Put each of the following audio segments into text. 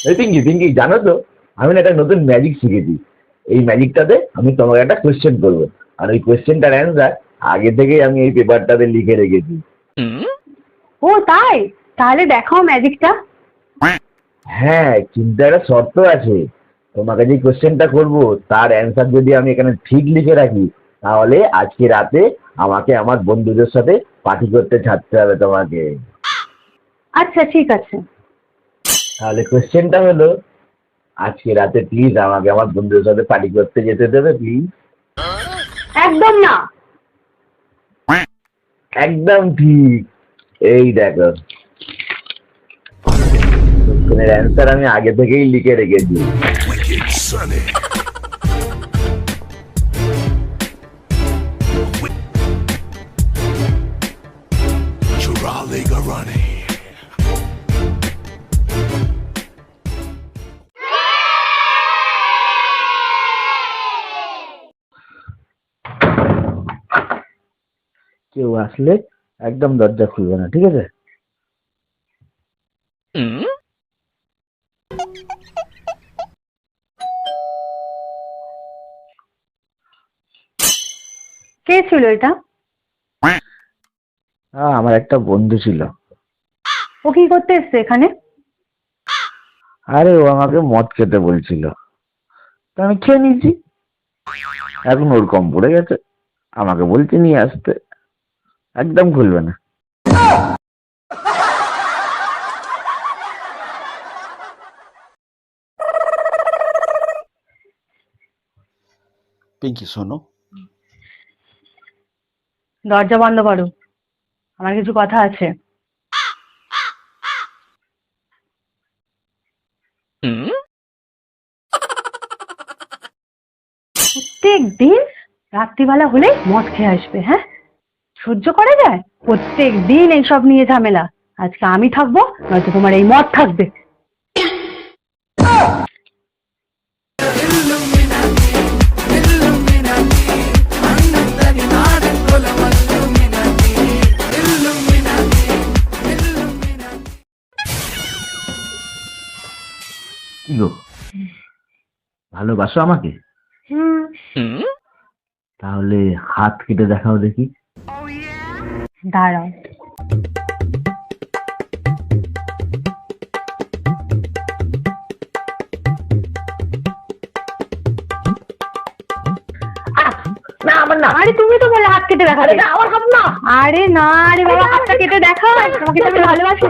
এই পিঙ্কি পিঙ্কি, জানো তো আমি না একটা নতুন ম্যাজিক শিখেছি। এই ম্যাজিকটাতে আমি তোমাকে একটা কোয়েশ্চেন করবো, আর ওই কোয়েশ্চেনটার অ্যান্সার আগে থেকেই আমি এই পেপারটাতে লিখে রেখেছি। ও তাই? তাহলে দেখাও ম্যাজিকটা। হ্যাঁ, কিন্তু একটা শর্ত আছে। তোমাকে যে কোয়েশ্চেনটা করবো তার অ্যান্সার যদি আমি এখানে ঠিক লিখে রাখি, তাহলে আজকে রাতে আমাকে আমার বন্ধুদের সাথে পার্টি করতে ছাড়তে হবে তোমাকে। আচ্ছা ঠিক আছে। তাহলে কোয়েশ্চেনটা হলো, আজকে রাতে প্লিজ আমাকে আমার বন্ধুদের সাথে পার্টি করতে যেতে দেবে প্লিজ। একদম না। একদম ঠিক। এই দেখো, কোয়েশ্চেনের অ্যান্সার আমি আগে থেকেই লিখে রেখেছি। Wicked Sonny. Churali Garani. কেউ আসলে একদম দরজা খুলবে না, ঠিক আছে? কে ছিল এটা? আমার একটা বন্ধু ছিল। ও কি করতে এসছে এখানে? আরে ও আমাকে মদ খেতে বলছিল, তো আমি খেয়ে নিয়েছি। এখন ওর কম পড়ে গেছে, আমাকে বলছে নিয়ে আসতে। একদম খুলবে না। পিঙ্কি শোনো, দরজা বন্ধ করো, আমার কিছু কথা আছে। প্রত্যেক দিন রাত্রিবেলা হলে মদ খেয়ে আসবে, হ্যাঁ? সহ্য করা যায়? প্রত্যেক দিন এইসব নিয়ে ঝামেলা। আজকে আমি থাকবো, নয়তো তোমার এই মদ থাকবে। কি গো, ভালোবাসো আমাকে? তাহলে হাত কেটে দেখাও দেখি। দাঁড়াও। না আমার না। আরে তুমি তো বলে হাত কেটে দেখাবে। আমার হাত না। আরে না রে বাবা, হাতটা কেটে দেখাও, তোমাকে তো আমি ভালোবাসি।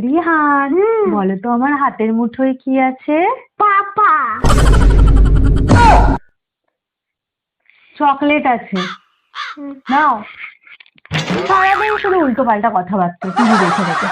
রিহান, বলো তো আমার হাতের মুঠোয় কি আছে? পাপা। চকলেট আছে, নাও। সারাদিন শুধু উল্টো পাল্টা কথাবার্তা, টিভি দেখে দেখে।